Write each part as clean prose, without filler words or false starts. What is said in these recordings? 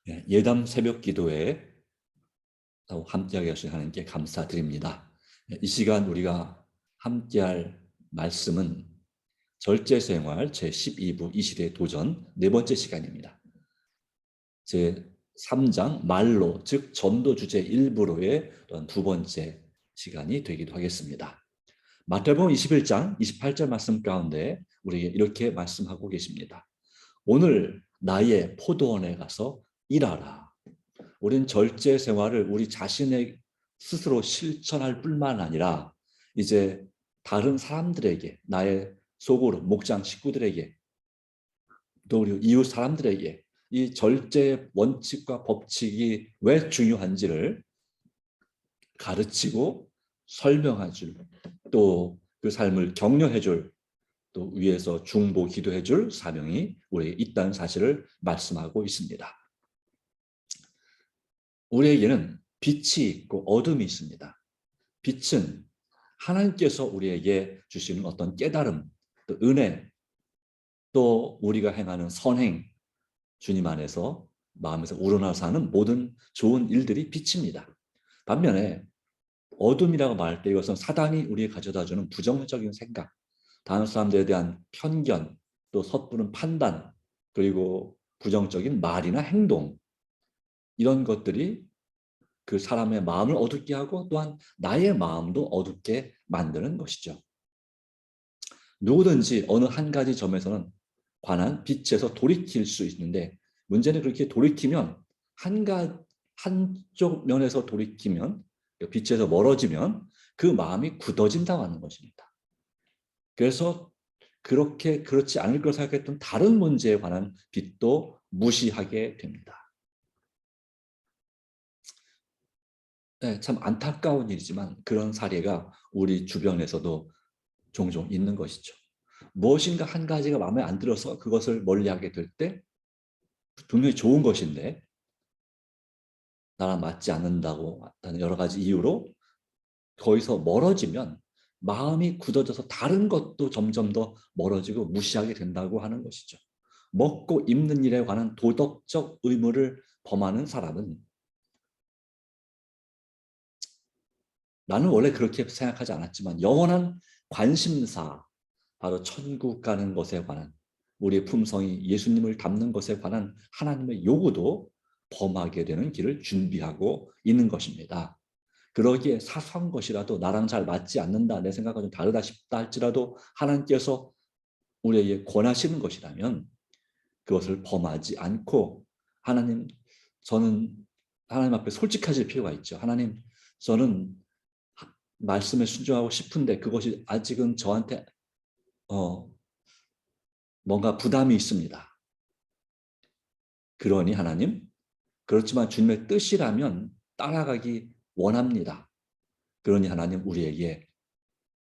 예담 새벽 기도에 함께하게 하신 하나님께 감사드립니다. 이 시간 우리가 함께할 말씀은 절제생활 제12부 이 시대의 도전 네 번째 시간입니다. 제3장 말로 즉 전도 주제 1부로의 두 번째 시간이 되기도 하겠습니다. 마태복음 21장 28절 말씀 가운데 우리에게 이렇게 말씀하고 계십니다. 오늘 나의 포도원에 가서 일하라. 우린 절제 생활을 우리 자신의 스스로 실천할 뿐만 아니라 이제 다른 사람들에게, 나의 소그룹 목장 식구들에게, 또 우리 이웃 사람들에게 이 절제의 원칙과 법칙이 왜 중요한지를 가르치고 설명해 줄, 또 그 삶을 격려해 줄, 또 위에서 중보 기도해 줄 사명이 우리에게 있다는 사실을 말씀하고 있습니다. 우리에게는 빛이 있고 어둠이 있습니다. 빛은 하나님께서 우리에게 주시는 어떤 깨달음, 또 은혜, 또 우리가 행하는 선행, 주님 안에서 마음에서 우러나서 하는 모든 좋은 일들이 빛입니다. 반면에 어둠이라고 말할 때 이것은 사단이 우리에게 가져다주는 부정적인 생각, 다른 사람들에 대한 편견, 또 섣부른 판단, 그리고 부정적인 말이나 행동, 이런 것들이 그 사람의 마음을 어둡게 하고 또한 나의 마음도 어둡게 만드는 것이죠. 누구든지 어느 한 가지 점에서는 관한 빛에서 돌이킬 수 있는데, 문제는 그렇게 돌이키면 한쪽 면에서 돌이키면, 빛에서 멀어지면 그 마음이 굳어진다고 하는 것입니다. 그래서 그렇지 않을 걸 생각했던 다른 문제에 관한 빛도 무시하게 됩니다. 네, 참 안타까운 일이지만 그런 사례가 우리 주변에서도 종종 있는 것이죠. 무엇인가 한 가지가 마음에 안 들어서 그것을 멀리하게 될 때 분명히 좋은 것인데 나랑 맞지 않는다고 하는 여러 가지 이유로 거기서 멀어지면 마음이 굳어져서 다른 것도 점점 더 멀어지고 무시하게 된다고 하는 것이죠. 먹고 입는 일에 관한 도덕적 의무를 범하는 사람은, 나는 원래 그렇게 생각하지 않았지만 영원한 관심사, 바로 천국 가는 것에 관한, 우리의 품성이 예수님을 닮는 것에 관한 하나님의 요구도 범하게 되는 길을 준비하고 있는 것입니다. 그러기에 사소한 것이라도 나랑 잘 맞지 않는다, 내 생각과 좀 다르다 싶다 할지라도 하나님께서 우리에게 권하시는 것이라면 그것을 범하지 않고, 하나님, 저는 하나님 앞에 솔직해질 필요가 있죠. 하나님, 저는 말씀에 순종하고 싶은데 그것이 아직은 저한테 뭔가 부담이 있습니다. 그러니 하나님, 그렇지만 주님의 뜻이라면 따라가기 원합니다. 그러니 하나님, 우리에게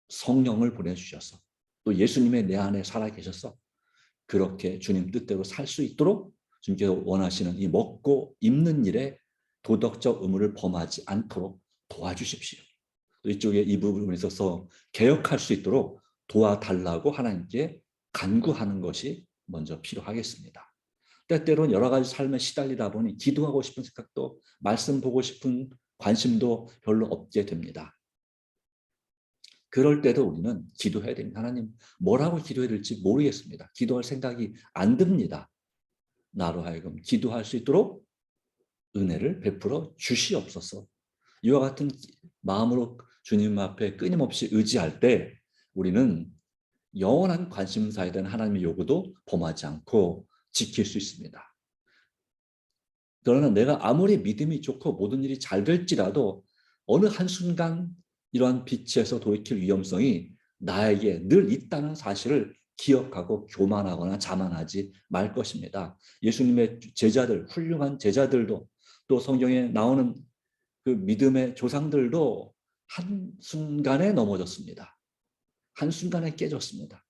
성령을 보내주셔서 또 예수님의 내 안에 살아계셔서 그렇게 주님 뜻대로 살 수 있도록 주님께서 원하시는 이 먹고 입는 일에 도덕적 의무를 범하지 않도록 도와주십시오. 또 이쪽에 이 부분에 있어서 개혁할 수 있도록 도와달라고 하나님께 간구하는 것이 먼저 필요하겠습니다. 때때로는 여러 가지 삶에 시달리다 보니 기도하고 싶은 생각도, 말씀 보고 싶은 관심도 별로 없게 됩니다. 그럴 때도 우리는 기도해야 됩니다. 하나님, 뭐라고 기도해야 될지 모르겠습니다. 기도할 생각이 안 듭니다. 나로 하여금 기도할 수 있도록 은혜를 베풀어 주시옵소서. 이와 같은 마음으로 주님 앞에 끊임없이 의지할 때 우리는 영원한 관심사에 대한 하나님의 요구도 범하지 않고 지킬 수 있습니다. 그러나 내가 아무리 믿음이 좋고 모든 일이 잘 될지라도 어느 한순간 이러한 빛에서 돌이킬 위험성이 나에게 늘 있다는 사실을 기억하고 교만하거나 자만하지 말 것입니다. 예수님의 제자들, 훌륭한 제자들도, 또 성경에 나오는 그 믿음의 조상들도 한순간에 넘어졌습니다. 한순간에 깨졌습니다.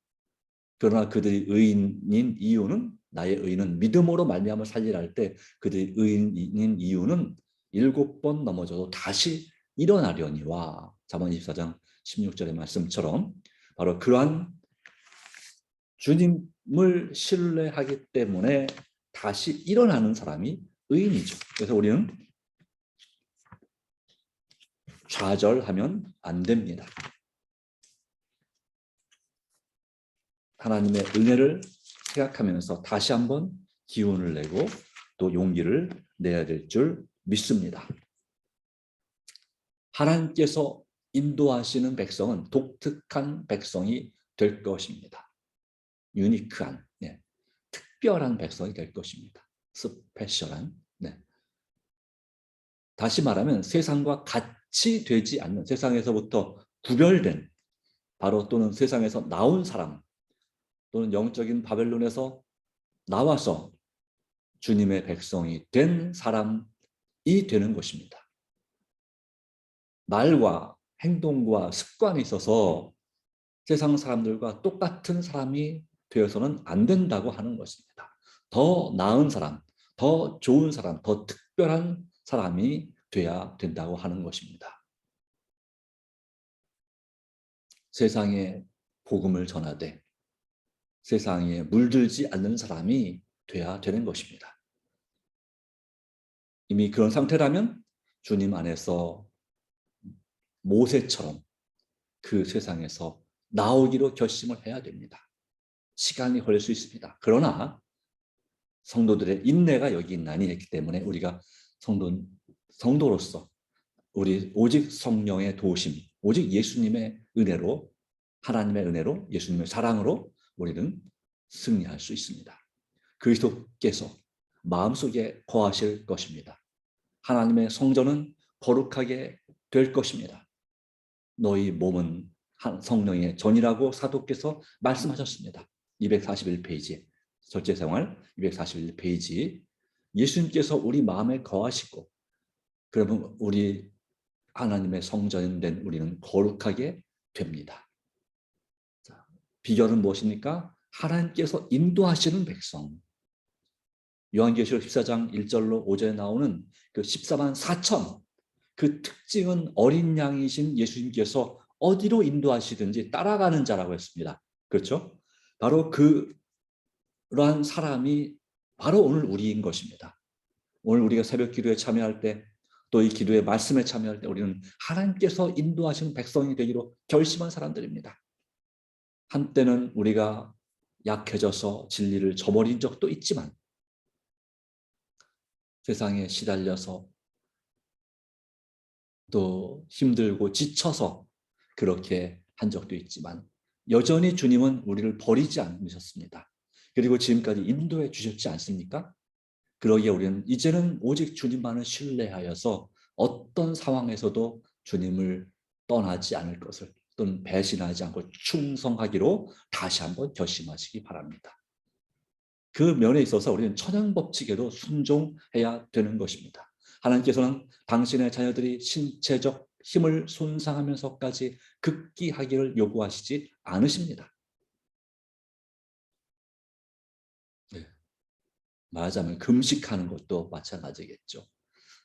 그러나 그들이 의인인 이유는, 나의 의인은 믿음으로 말미암아 살리라 할 때 그들이 의인인 이유는 7번 넘어져도 다시 일어나려니와, 잠언 24장 16절의 말씀처럼 바로 그러한 주님을 신뢰하기 때문에 다시 일어나는 사람이 의인이죠. 그래서 우리는 좌절하면 안 됩니다. 하나님의 은혜를 생각하면서 다시 한번 기운을 내고 또 용기를 내야 될 줄 믿습니다. 하나님께서 인도하시는 백성은 독특한 백성이 될 것입니다. 유니크한, 특별한 백성이 될 것입니다. 스페셜한. 다시 말하면 세상과 같이 되지 않는, 세상에서부터 구별된, 바로 또는 세상에서 나온 사람, 또는 영적인 바벨론에서 나와서 주님의 백성이 된 사람이 되는 것입니다. 말과 행동과 습관에 있어서 세상 사람들과 똑같은 사람이 되어서는 안 된다고 하는 것입니다. 더 나은 사람, 더 좋은 사람, 더 특별한 사람이 돼야 된다고 하는 것입니다. 세상에 복음을 전하되 세상에 물들지 않는 사람이 돼야 되는 것입니다. 이미 그런 상태라면 주님 안에서 모세처럼 그 세상에서 나오기로 결심을 해야 됩니다. 시간이 걸릴 수 있습니다. 그러나 성도들의 인내가 여기 있나니 했기 때문에 우리가 성도로서 우리 오직 성령의 도우심, 오직 예수님의 은혜로, 하나님의 은혜로, 예수님의 사랑으로 우리는 승리할 수 있습니다. 그리스도께서 마음속에 거하실 것입니다. 하나님의 성전은 거룩하게 될 것입니다. 너희 몸은 성령의 전이라고 사도께서 말씀하셨습니다. 241페이지, 절제생활 241페이지. 예수님께서 우리 마음에 거하시고 그러면 우리 하나님의 성전이 된 우리는 거룩하게 됩니다. 자, 비결은 무엇입니까? 하나님께서 인도하시는 백성. 요한계시록 14장 1절로 5절에 나오는 그 14만 4천, 그 특징은 어린 양이신 예수님께서 어디로 인도하시든지 따라가는 자라고 했습니다. 그렇죠? 바로 그러한 사람이 바로 오늘 우리인 것입니다. 오늘 우리가 새벽 기도에 참여할 때, 또 이 기도의 말씀에 참여할 때 우리는 하나님께서 인도하시는 백성이 되기로 결심한 사람들입니다. 한때는 우리가 약해져서 진리를 저버린 적도 있지만 세상에 시달려서 또 힘들고 지쳐서 그렇게 한 적도 있지만 여전히 주님은 우리를 버리지 않으셨습니다. 그리고 지금까지 인도해 주셨지 않습니까? 그러기에 우리는 이제는 오직 주님만을 신뢰하여서 어떤 상황에서도 주님을 떠나지 않을 것을, 또는 배신하지 않고 충성하기로 다시 한번 결심하시기 바랍니다. 그 면에 있어서 우리는 천연법칙에도 순종해야 되는 것입니다. 하나님께서는 당신의 자녀들이 신체적 힘을 손상하면서까지 극기하기를 요구하시지 않으십니다. 말하자면 금식하는 것도 마찬가지겠죠.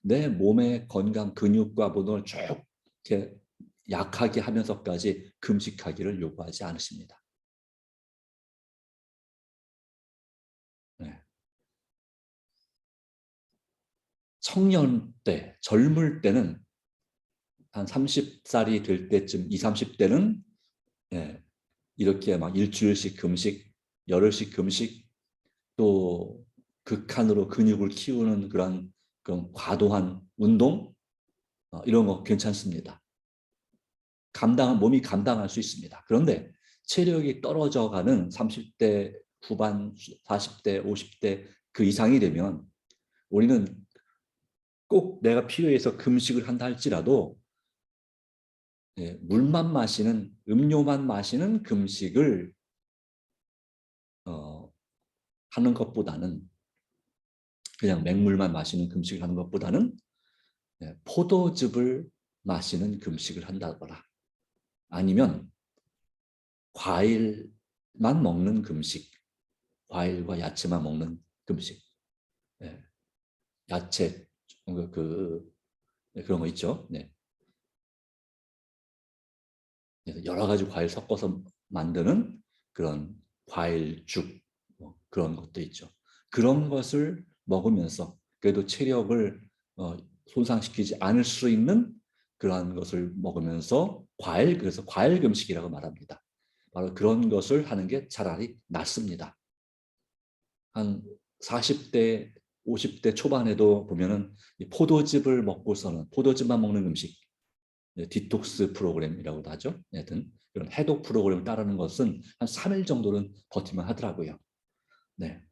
내 몸의 건강, 근육과 모든 쭉 이렇게 약하게 하면서까지 금식하기를 요구하지 않으십니다. 청년 때, 젊을 때는 한 30살이 될 때쯤, 20, 30대는 이렇게 막 일주일씩 금식, 열흘씩 금식, 또 극한으로 근육을 키우는 그런 과도한 운동, 이런 거 괜찮습니다. 몸이 감당할 수 있습니다. 그런데 체력이 떨어져가는 30대 후반, 40대, 50대 그 이상이 되면 우리는 꼭 내가 필요해서 금식을 한다 할지라도 물만 마시는, 음료만 마시는 금식을 하는 것보다는, 그냥 맹물만 마시는 금식을 하는 것보다는 포도즙을 마시는 금식을 한다거나 아니면 과일만 먹는 금식, 과일과 야채만 먹는 금식, 야채 그런 거 있죠. 여러 가지 과일 섞어서 만드는 그런 과일죽, 그런 것도 있죠. 그런 것을 먹으면서 그래도 체력을 손상시키지 않을 수 있는 그러한 것을 먹으면서 그래서 과일 금식이라고 말합니다. 바로 그런 것을 하는 게 차라리 낫습니다. 한 40대, 50대 초반에도 보면은 포도즙을 먹고서는 포도즙만 먹는 음식, 디톡스 프로그램이라고도 하죠. 하여튼 이런 해독 프로그램을 따르는 것은 한 3일 정도는 버티면 하더라고요. 네.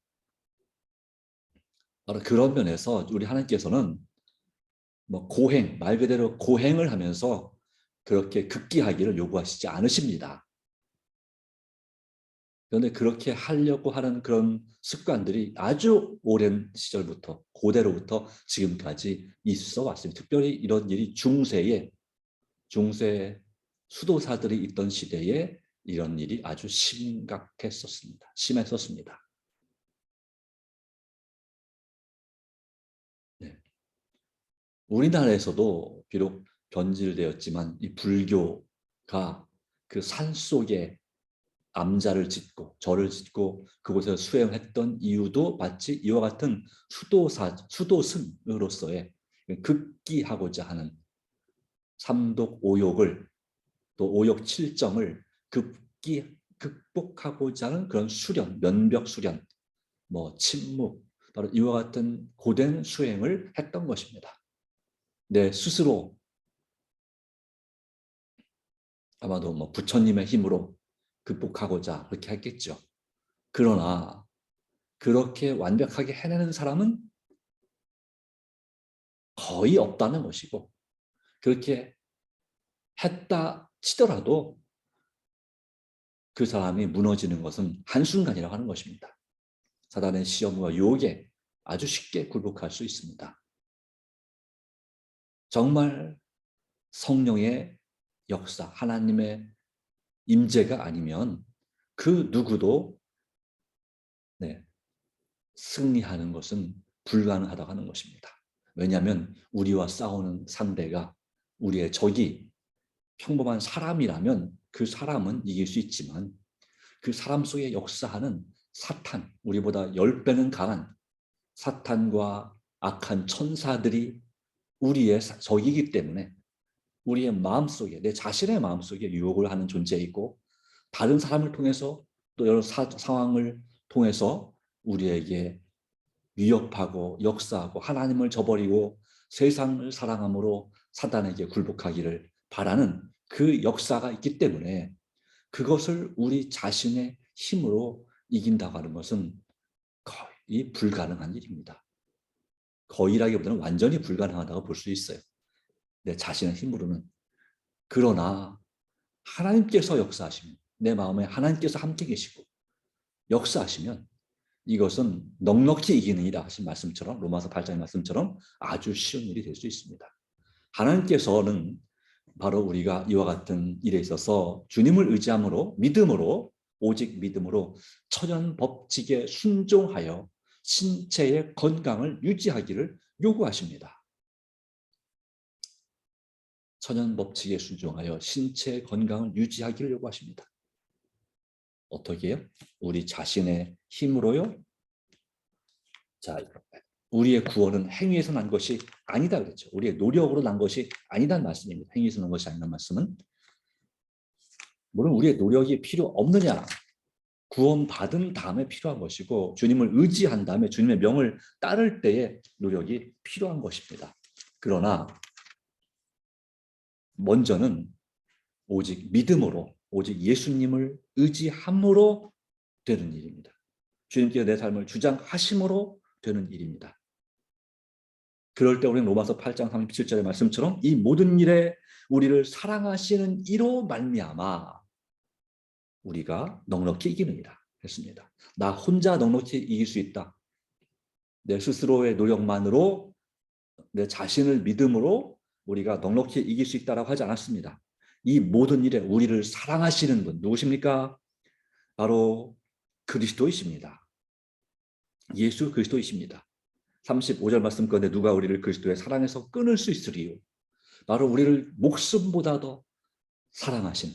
바로 그런 면에서 우리 하나님께서는 뭐 말 그대로 고행을 하면서 그렇게 극기하기를 요구하시지 않으십니다. 그런데 그렇게 하려고 하는 그런 습관들이 아주 오랜 시절부터, 고대로부터 지금까지 있어 왔습니다. 특별히 이런 일이 중세 수도사들이 있던 시대에 이런 일이 아주 심했었습니다. 네. 우리나라에서도 비록 변질되었지만 이 불교가 그 산속에 암자를 짓고 절을 짓고 그곳에서 수행했던 이유도 마치 이와 같은 수도승으로서의 극기하고자 하는 삼독 오욕을 또 오욕 칠정을 극복하고자 하는 그런 수련, 면벽 수련, 뭐 침묵, 바로 이와 같은 고된 수행을 했던 것입니다. 내 스스로 아마도 뭐 부처님의 힘으로 극복하고자 그렇게 했겠죠. 그러나 그렇게 완벽하게 해내는 사람은 거의 없다는 것이고, 그렇게 했다 치더라도 그 사람이 무너지는 것은 한순간이라고 하는 것입니다. 사단의 시험과 유혹에 아주 쉽게 굴복할 수 있습니다. 정말 성령의 역사, 하나님의 임재가 아니면 그 누구도 승리하는 것은 불가능하다고 하는 것입니다. 왜냐하면 우리와 싸우는 상대가, 우리의 적이 평범한 사람이라면 그 사람은 이길 수 있지만 그 사람 속에 역사하는 사탄, 우리보다 10배는 강한 사탄과 악한 천사들이 우리의 적이기 때문에 우리의 마음속에, 내 자신의 마음속에 유혹을 하는 존재이고, 다른 사람을 통해서 또 여러 상황을 통해서 우리에게 위협하고 역사하고 하나님을 저버리고 세상을 사랑함으로 사단에게 굴복하기를 바라는 그 역사가 있기 때문에 그것을 우리 자신의 힘으로 이긴다고 하는 것은 거의 불가능한 일입니다. 거의라기보다는 완전히 불가능하다고 볼 수 있어요. 내 자신의 힘으로는. 그러나 하나님께서 역사하시면, 내 마음에 하나님께서 함께 계시고 역사하시면 이것은 넉넉히 이기는 일이라 하신 말씀처럼, 로마서 8장의 말씀처럼 아주 쉬운 일이 될 수 있습니다. 하나님께서는 바로 우리가 이와 같은 일에 있어서 주님을 의지함으로, 믿음으로, 오직 믿음으로 천연 법칙에 순종하여 신체의 건강을 유지하기를 요구하십니다. 천연 법칙에 순종하여 신체의 건강을 유지하기를 요구하십니다. 어떻게 해요? 우리 자신의 힘으로요? 자, 우리의 구원은 행위에서 난 것이 아니다 그랬죠. 우리의 노력으로 난 것이 아니다는 말씀입니다. 행위에서 난 것이 아니라는 말씀은, 물론 우리의 노력이 필요 없느냐, 구원받은 다음에 필요한 것이고 주님을 의지한 다음에 주님의 명을 따를 때에 노력이 필요한 것입니다. 그러나 먼저는 오직 믿음으로, 오직 예수님을 의지함으로 되는 일입니다. 주님께서 내 삶을 주장하심으로 되는 일입니다. 그럴 때 우리는 로마서 8장 37절의 말씀처럼 이 모든 일에 우리를 사랑하시는 이로 말미암아 우리가 넉넉히 이기느니라 했습니다. 나 혼자 넉넉히 이길 수 있다. 내 스스로의 노력만으로, 내 자신을 믿음으로 우리가 넉넉히 이길 수 있다라고 하지 않았습니다. 이 모든 일에 우리를 사랑하시는 분 누구십니까? 바로 그리스도이십니다. 예수 그리스도이십니다. 35절 말씀 가운데 누가 우리를 그리스도의 사랑에서 끊을 수 있으리요? 바로 우리를 목숨보다 더 사랑하신,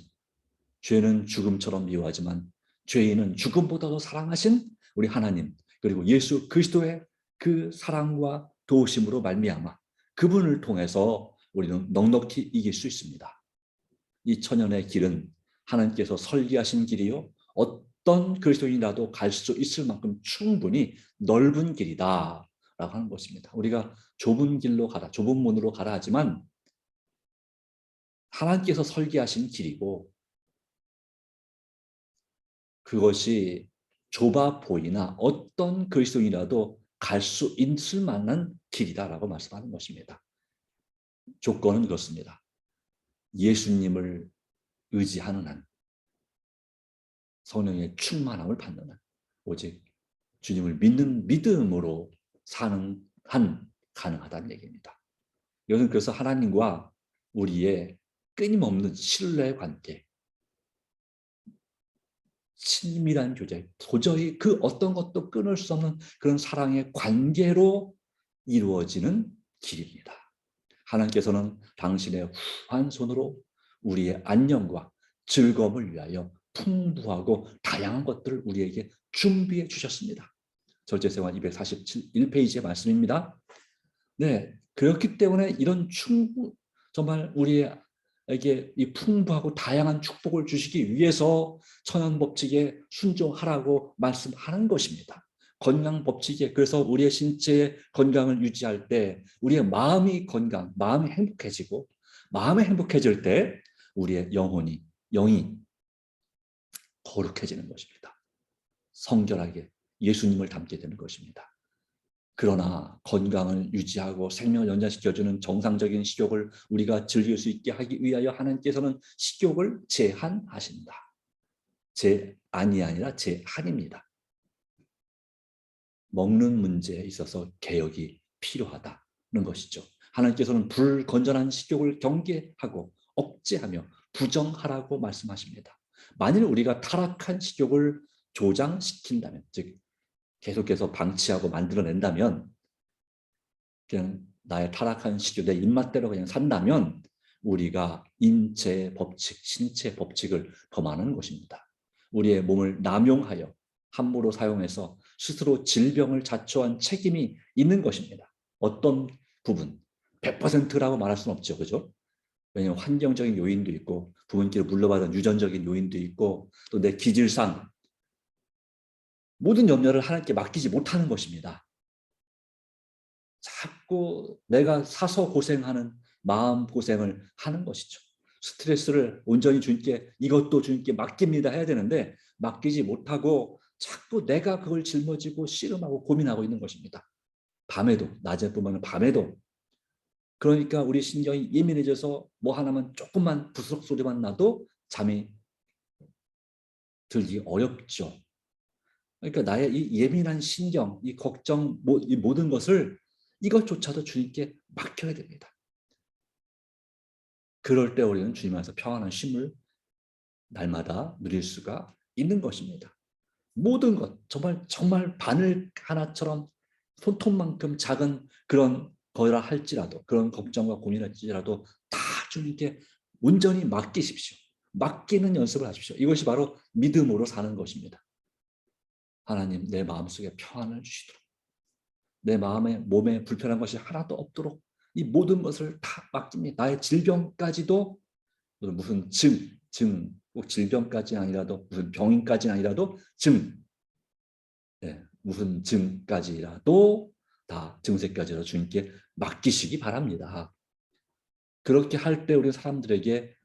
죄는 죽음처럼 미워하지만 죄인은 죽음보다 더 사랑하신 우리 하나님, 그리고 예수 그리스도의 그 사랑과 도우심으로 말미암아 그분을 통해서 우리는 넉넉히 이길 수 있습니다. 이 천연의 길은 하나님께서 설계하신 길이요 어떤 그리스도인이라도 갈 수 있을 만큼 충분히 넓은 길이다 라고 하는 것입니다. 우리가 좁은 길로 가라, 좁은 문으로 가라 하지만 하나님께서 설계하신 길이고 그것이 좁아 보이나 어떤 그리스도인이라도 갈 수 있을 만한 길이다라고 말씀하는 것입니다. 조건은 그렇습니다. 예수님을 의지하는 한, 성령의 충만함을 받는 한, 오직 주님을 믿는 믿음으로 사는 한 가능하다는 얘기입니다. 이것은 그래서 하나님과 우리의 끊임없는 신뢰 관계, 친밀한 교제, 도저히 그 어떤 것도 끊을 수 없는 그런 사랑의 관계로 이루어지는 길입니다. 하나님께서는 당신의 후한 손으로 우리의 안녕과 즐거움을 위하여 풍부하고 다양한 것들을 우리에게 준비해 주셨습니다. 절제생활 247페이지의 말씀입니다. 네, 그렇기 때문에 이런 정말 우리에게 이 풍부하고 다양한 축복을 주시기 위해서 천연법칙에 순종하라고 말씀하는 것입니다. 건강법칙에 그래서 우리의 신체의 건강을 유지할 때 우리의 마음이 마음이 행복해지고 마음이 행복해질 때 우리의 영이 거룩해지는 것입니다. 성결하게 예수님을 닮게 되는 것입니다. 그러나 건강을 유지하고 생명을 연장시켜주는 정상적인 식욕을 우리가 즐길 수 있게 하기 위하여 하나님께서는 식욕을 제한하신다. 제한이 아니라 제한입니다. 먹는 문제에 있어서 개혁이 필요하다는 것이죠. 하나님께서는 불건전한 식욕을 경계하고 억제하며 부정하라고 말씀하십니다. 만일 우리가 타락한 식욕을 조장시킨다면, 즉 계속해서 방치하고 만들어낸다면, 그냥 나의 타락한 식욕, 내 입맛대로 그냥 산다면 우리가 인체의 법칙, 신체 법칙을 범하는 것입니다. 우리의 몸을 남용하여 함부로 사용해서 스스로 질병을 자초한 책임이 있는 것입니다. 어떤 부분, 100%라고 말할 수는 없죠. 그죠? 왜냐하면 환경적인 요인도 있고 부모님께 물려받은 유전적인 요인도 있고 또 내 기질상 모든 염려를 하나님께 맡기지 못하는 것입니다. 자꾸 내가 사서 고생하는 마음 고생을 하는 것이죠. 스트레스를 온전히 주님께 이것도 주님께 맡깁니다 해야 되는데 맡기지 못하고 자꾸 내가 그걸 짊어지고 씨름하고 고민하고 있는 것입니다. 밤에도, 낮에뿐만 밤에도. 그러니까 우리 신경이 예민해져서 뭐 하나만 조금만 부스럭 소리만 나도 잠이 들기 어렵죠. 그러니까 나의 이 예민한 신경, 이 걱정, 이 모든 것을 이것조차도 주님께 맡겨야 됩니다. 그럴 때 우리는 주님 안에서 평안한 쉼을 날마다 누릴 수가 있는 것입니다. 모든 것, 정말 바늘 하나처럼 손톱만큼 작은 그런 거라 할지라도, 그런 걱정과 고민할지라도 다 주님께 온전히 맡기십시오. 맡기는 연습을 하십시오. 이것이 바로 믿음으로 사는 것입니다. 하나님, 내 마음속에 평안을 주시도록, 내 몸에 불편한 것이 하나도 없도록 이 모든 것을 다 맡깁니다. 나의 질병까지도 무슨 꼭 질병까지는 아니라도 무슨 병인까지는 아니라도 무슨 증까지라도 다 증세까지라도 주님께 맡기시기 바랍니다. 그렇게 할 때 우리 사람들에게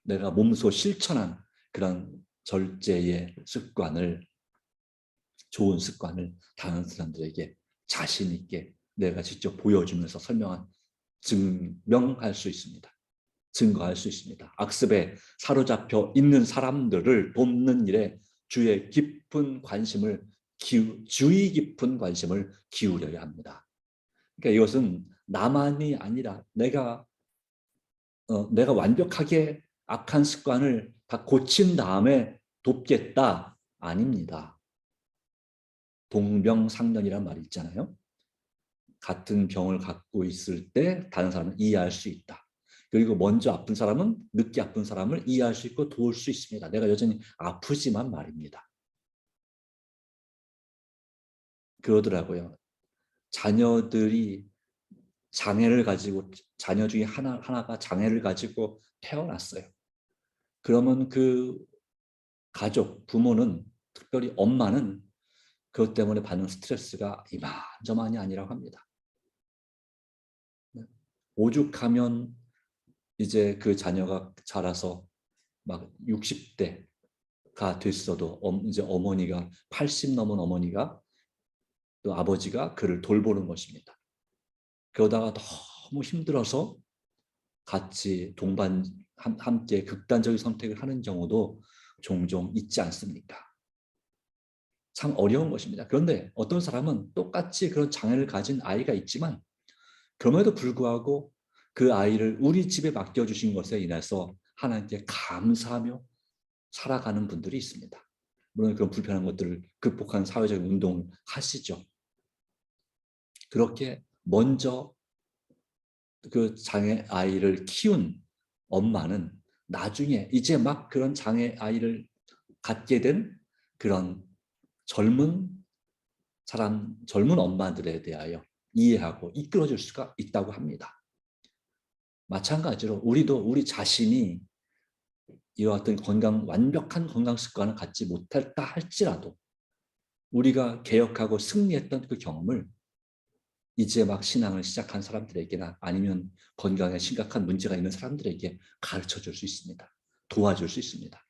내가 몸소 실천한 그런 절제의 습관을, 좋은 습관을 다른 사람들에게 자신 있게 내가 직접 보여주면서 증명할 수 있습니다. 증거할 수 있습니다. 악습에 사로잡혀 있는 사람들을 돕는 일에 주의 깊은 관심을 주의 깊은 관심을 기울여야 합니다. 그러니까 이것은 나만이 아니라 내가 완벽하게 악한 습관을 다 고친 다음에 돕겠다 아닙니다. 동병상련이란 말이 있잖아요. 같은 병을 갖고 있을 때 다른 사람을 이해할 수 있다. 그리고 먼저 아픈 사람은 늦게 아픈 사람을 이해할 수 있고 도울 수 있습니다. 내가 여전히 아프지만 말입니다. 그러더라고요. 자녀들이 장애를 가지고 자녀 중에 하나가 장애를 가지고 태어났어요. 그러면 그 가족, 부모는 특별히 엄마는 그것 때문에 받는 스트레스가 이만저만이 아니라고 합니다. 오죽하면 이제 그 자녀가 자라서 막 60대가 됐어도 이제 어머니가 80 넘은 어머니가 또 아버지가 그를 돌보는 것입니다. 그러다가 너무 힘들어서 같이 함께 극단적인 선택을 하는 경우도 종종 있지 않습니까? 참 어려운 것입니다. 그런데 어떤 사람은 똑같이 그런 장애를 가진 아이가 있지만 그럼에도 불구하고 그 아이를 우리 집에 맡겨주신 것에 인해서 하나님께 감사하며 살아가는 분들이 있습니다. 물론 그런 불편한 것들을 극복하는 사회적인 운동을 하시죠. 그렇게 먼저 그 장애 아이를 키운 엄마는 나중에 이제 막 그런 장애 아이를 갖게 된 그런 젊은 엄마들에 대하여 이해하고 이끌어줄 수가 있다고 합니다. 마찬가지로 우리도 우리 자신이 이와 같은 완벽한 건강 습관을 갖지 못했다 할지라도 우리가 개혁하고 승리했던 그 경험을 이제 막 신앙을 시작한 사람들에게나 아니면 건강에 심각한 문제가 있는 사람들에게 가르쳐 줄 수 있습니다. 도와줄 수 있습니다.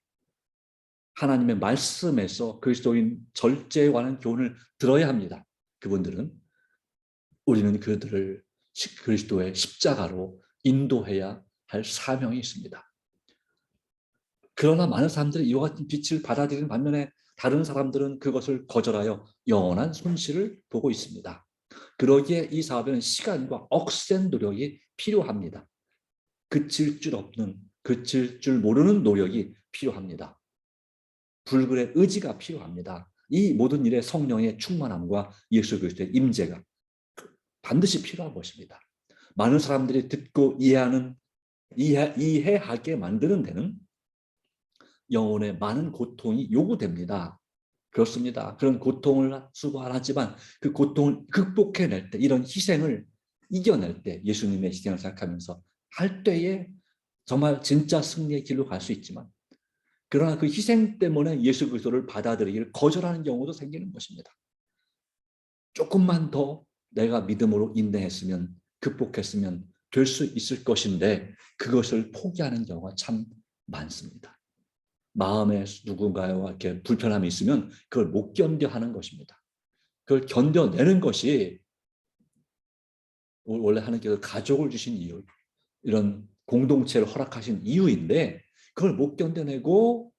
하나님의 말씀에서 그리스도인 절제에 관한 교훈을 들어야 합니다. 그분들은 우리는 그들을 그리스도의 십자가로 인도해야 할 사명이 있습니다. 그러나 많은 사람들이 이와 같은 빛을 받아들이는 반면에 다른 사람들은 그것을 거절하여 영원한 손실을 보고 있습니다. 그러기에 이 사업에는 시간과 억센 노력이 필요합니다. 그칠 줄 모르는 노력이 필요합니다. 불굴의 의지가 필요합니다. 이 모든 일에 성령의 충만함과 예수 그리스도의 임재가 반드시 필요한 것입니다. 많은 사람들이 듣고 이해하게 만드는 데는 영혼의 많은 고통이 요구됩니다. 그렇습니다. 그런 고통을 수고하지만 그 고통을 극복해낼 때 이런 희생을 이겨낼 때 예수님의 희생을 생각하면서 할 때에 정말 진짜 승리의 길로 갈 수 있지만 그러나 그 희생 때문에 예수 그리스도를 받아들이기를 거절하는 경우도 생기는 것입니다. 조금만 더 내가 믿음으로 인내했으면 극복했으면 될 수 있을 것인데 그것을 포기하는 경우가 참 많습니다. 마음에 누군가와 이렇게 불편함이 있으면 그걸 못 견뎌 하는 것입니다. 그걸 견뎌내는 것이 원래 하나님께서 가족을 주신 이유, 이런 공동체를 허락하신 이유인데 그걸 못 견뎌내고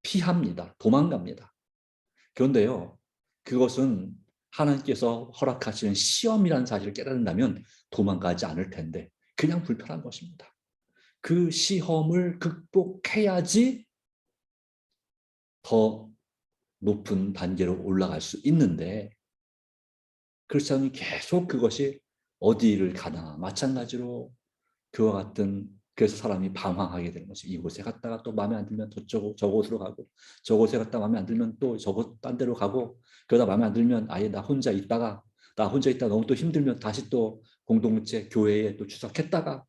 피합니다. 도망갑니다. 그런데요, 그것은 하나님께서 허락하시는 시험이라는 사실을 깨닫는다면 도망가지 않을 텐데 그냥 불편한 것입니다. 그 시험을 극복해야지 더 높은 단계로 올라갈 수 있는데 그렇지 않으면 계속 그것이 어디를 가나 마찬가지로 그와 같은 그래서 사람이 방황하게 되는 것이 이곳에 갔다가 또 마음에 안 들면 저곳으로 가고 저곳에 갔다 마음에 안 들면 또 저곳 딴 데로 가고 그러다 마음에 안 들면 아예 나 혼자 있다 너무 또 힘들면 다시 또 공동체 교회에 또 추석했다가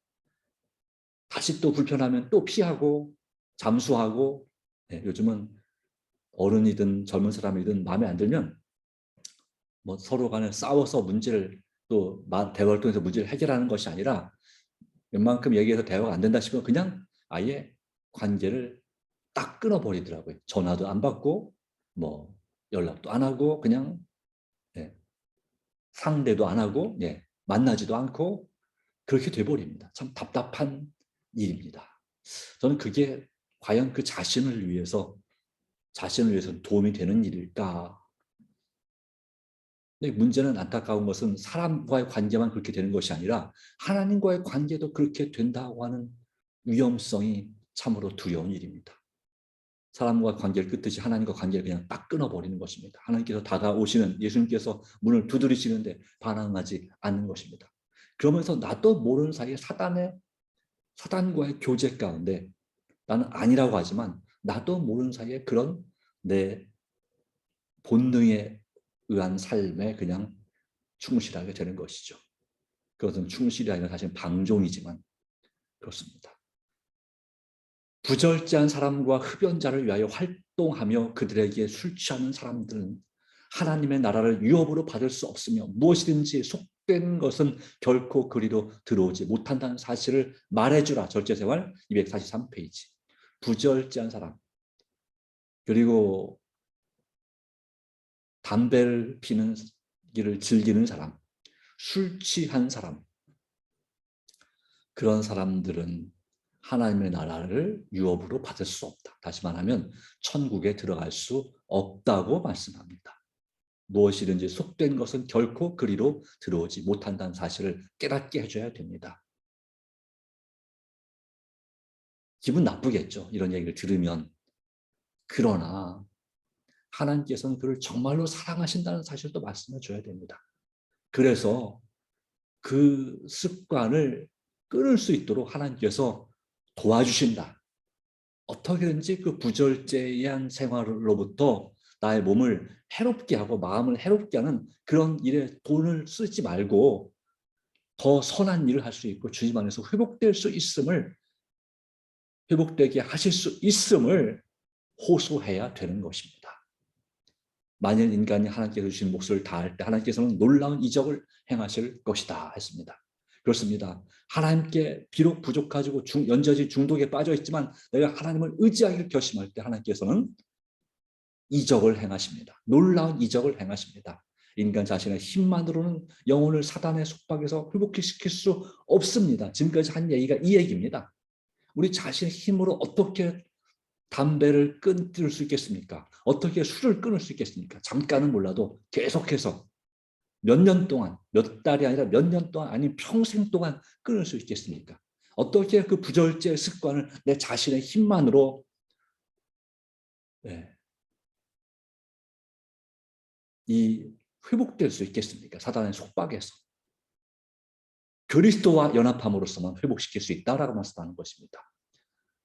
다시 또 불편하면 또 피하고 잠수하고 요즘은 어른이든 젊은 사람이든 마음에 안 들면 뭐 서로 간에 싸워서 문제를 또 대화를 통해서 문제를 해결하는 것이 아니라 웬만큼 얘기해서 대화가 안 된다 싶으면 그냥 아예 관계를 딱 끊어버리더라고요. 전화도 안 받고 뭐 연락도 안 하고 그냥 상대도 안 하고 만나지도 않고 그렇게 돼버립니다. 참 답답한 일입니다. 저는 그게 과연 그 자신을 위해서 도움이 되는 일일까? 근데 문제는 안타까운 것은 사람과의 관계만 그렇게 되는 것이 아니라 하나님과의 관계도 그렇게 된다고 하는 위험성이 참으로 두려운 일입니다. 사람과 관계를 끊듯이 하나님과 관계를 그냥 딱 끊어버리는 것입니다. 하나님께서 다가오시는 예수님께서 문을 두드리시는데 반항하지 않는 것입니다. 그러면서 나도 모르는 사이에 사단과의 교제 가운데 나는 아니라고 하지만 나도 모르는 사이에 그런 내 본능의 의한 삶에 그냥 충실하게 되는 것이죠. 그것은 충실이 아니라 사실 방종이지만 그렇습니다. 부절제한 사람과 흡연자를 위하여 활동하며 그들에게 술 취하는 사람들은 하나님의 나라를 유업으로 받을 수 없으며 무엇이든지 속된 것은 결코 그리로 들어오지 못한다는 사실을 말해주라. 절제생활 243페이지. 부절제한 사람, 그리고 담배를 피는 길을 즐기는 사람, 술 취한 사람, 그런 사람들은 하나님의 나라를 유업으로 받을 수 없다. 다시 말하면 천국에 들어갈 수 없다고 말씀합니다. 무엇이든지 속된 것은 결코 그리로 들어오지 못한다는 사실을 깨닫게 해줘야 됩니다. 기분 나쁘겠죠, 이런 얘기를 들으면. 그러나 하나님께서는 그를 정말로 사랑하신다는 사실도 말씀해 줘야 됩니다. 그래서 그 습관을 끊을 수 있도록 하나님께서 도와주신다. 어떻게든지 그 부절제한 생활로부터 나의 몸을 해롭게 하고 마음을 해롭게 하는 그런 일에 돈을 쓰지 말고 더 선한 일을 할 수 있고 주님 안에서 회복될 수 있음을, 회복되게 하실 수 있음을 호소해야 되는 것입니다. 만일 인간이 하나님께서 주신 몫을 다할 때 하나님께서는 놀라운 이적을 행하실 것이다 했습니다. 그렇습니다. 하나님께 비록 부족하고 연저지 중독에 빠져 있지만 내가 하나님을 의지하기를 결심할 때 하나님께서는 이적을 행하십니다. 놀라운 이적을 행하십니다. 인간 자신의 힘만으로는 영혼을 사단의 속박에서 회복시킬 수 없습니다. 지금까지 한 얘기가 이 얘기입니다. 우리 자신의 힘으로 어떻게 담배를 끊을 수 있겠습니까? 어떻게 술을 끊을 수 있겠습니까? 잠깐은 몰라도 계속해서 몇 년 동안, 몇 달이 아니라 몇 년 동안, 아니면 평생 동안 끊을 수 있겠습니까? 어떻게 그 부절제 습관을 내 자신의 힘만으로 회복될 수 있겠습니까? 사단의 속박에서. 그리스도와 연합함으로써만 회복시킬 수 있다라고 말씀하는 것입니다.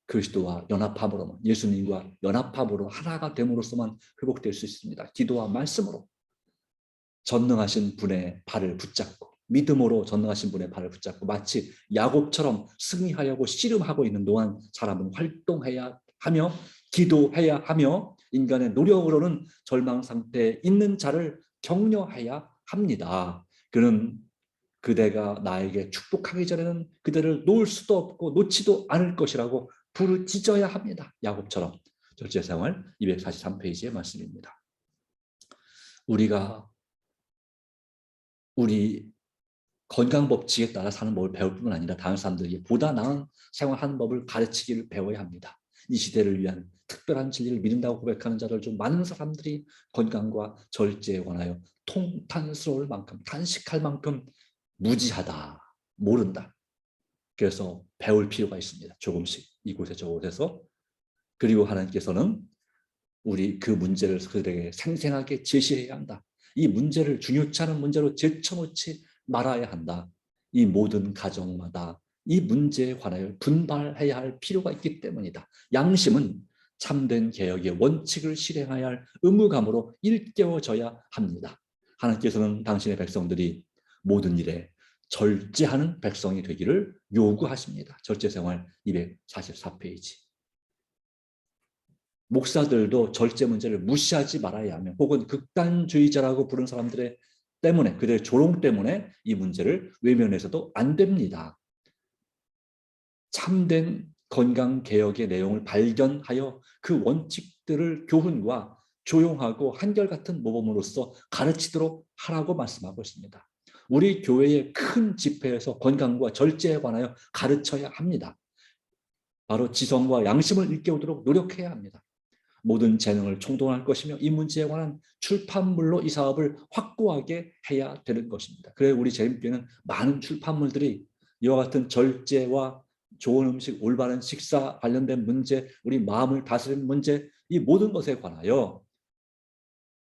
그리스도와 연합함으로만, 예수님과 연합함으로 하나가 됨으로써만 회복될 수 있습니다. 기도와 말씀으로 전능하신 분의 발을 붙잡고, 믿음으로 전능하신 분의 발을 붙잡고, 마치 야곱처럼 승리하려고 씨름하고 있는 동안 사람은 활동해야 하며 기도해야 하며 인간의 노력으로는 절망 상태에 있는 자를 격려해야 합니다. 그는 그대가 나에게 축복하기 전에는 그대를 놓을 수도 없고 놓지도 않을 것이라고 부르짖어야 합니다. 야곱처럼. 절제생활 243페이지의 말씀입니다. 우리가 우리 건강법칙에 따라 사는 법을 배울 뿐만 아니라 다른 사람들에게 보다 나은 생활하는 법을 가르치기를 배워야 합니다. 이 시대를 위한 특별한 진리를 믿는다고 고백하는 자들 중 많은 사람들이 건강과 절제에 관하여 통탄스러울 만큼, 탄식할 만큼 무지하다, 모른다. 그래서 배울 필요가 있습니다. 조금씩 이곳에 저곳에서. 그리고 하나님께서는 우리 그 문제를 그들에게 생생하게 제시해야 한다. 이 문제를 중요치 않은 문제로 제쳐놓지 말아야 한다. 이 모든 가정마다 이 문제에 관하여 분발해야 할 필요가 있기 때문이다. 양심은 참된 개혁의 원칙을 실행해야 할 의무감으로 일깨워져야 합니다. 하나님께서는 당신의 백성들이 모든 일에 절제하는 백성이 되기를 요구하십니다. 절제생활 244페이지. 목사들도 절제 문제를 무시하지 말아야 하며, 혹은 극단주의자라고 부른 사람들의 때문에, 그들의 조롱 때문에 이 문제를 외면해서도 안 됩니다. 참된 건강개혁의 내용을 발견하여 그 원칙들을 교훈과 조용하고 한결같은 모범으로서 가르치도록 하라고 말씀하고 있습니다. 우리 교회의 큰 집회에서 건강과 절제에 관하여 가르쳐야 합니다. 바로 지성과 양심을 일깨우도록 노력해야 합니다. 모든 재능을 총동원할 것이며 이 문제에 관한 출판물로 이 사업을 확고하게 해야 되는 것입니다. 그래서 우리 재림교회는 많은 출판물들이 이와 같은 절제와 좋은 음식, 올바른 식사 관련된 문제, 우리 마음을 다스리는 문제, 이 모든 것에 관하여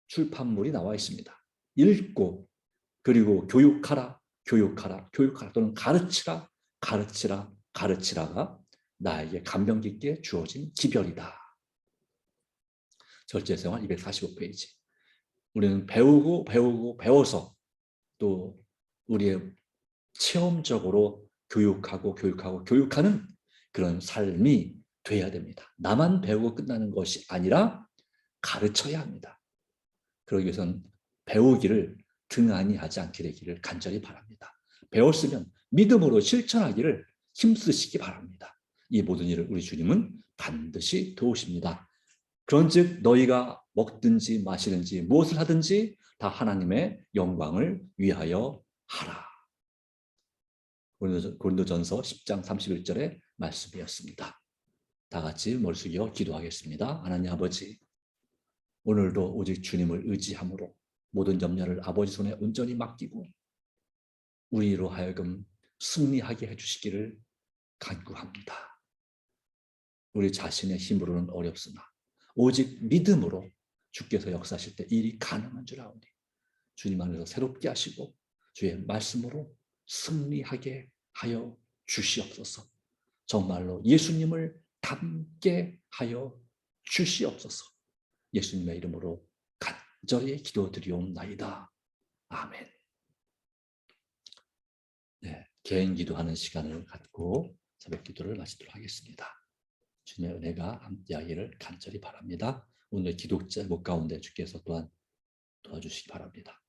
출판물이 나와 있습니다. 읽고, 그리고 교육하라, 교육하라, 교육하라, 또는 가르치라, 가르치라, 가르치라가 나에게 감명 깊게 주어진 기별이다. 절제생활 245페이지. 우리는 배우고 배워서 또 우리의 체험적으로 교육하는 그런 삶이 돼야 됩니다. 나만 배우고 끝나는 것이 아니라 가르쳐야 합니다. 그러기 위해서는 배우기를 등한히 하지 않게 되기를 간절히 바랍니다. 배웠으면 믿음으로 실천하기를 힘쓰시기 바랍니다. 이 모든 일을 우리 주님은 반드시 도우십니다. 그런즉 너희가 먹든지 마시든지 무엇을 하든지 다 하나님의 영광을 위하여 하라. 고린도전서 10장 31절의 말씀이었습니다. 다 같이 머리 숙여 기도하겠습니다. 하나님 아버지, 오늘도 오직 주님을 의지함으로 모든 염려를 아버지 손에 온전히 맡기고 우리로 하여금 승리하게 해주시기를 간구합니다. 우리 자신의 힘으로는 어렵으나 오직 믿음으로 주께서 역사하실 때 일이 가능한 줄 아오니 주님 안에서 새롭게 하시고 주의 말씀으로 승리하게 하여 주시옵소서. 정말로 예수님을 닮게 하여 주시옵소서. 예수님의 이름으로 간절히 기도드리옵나이다. 아멘. 네, 개인 기도하는 시간을 갖고 새벽 기도를 마치도록 하겠습니다. 주님의 은혜가 함께하기를 간절히 바랍니다. 오늘 기도 제목 가운데 주께서 또한 도와주시기 바랍니다.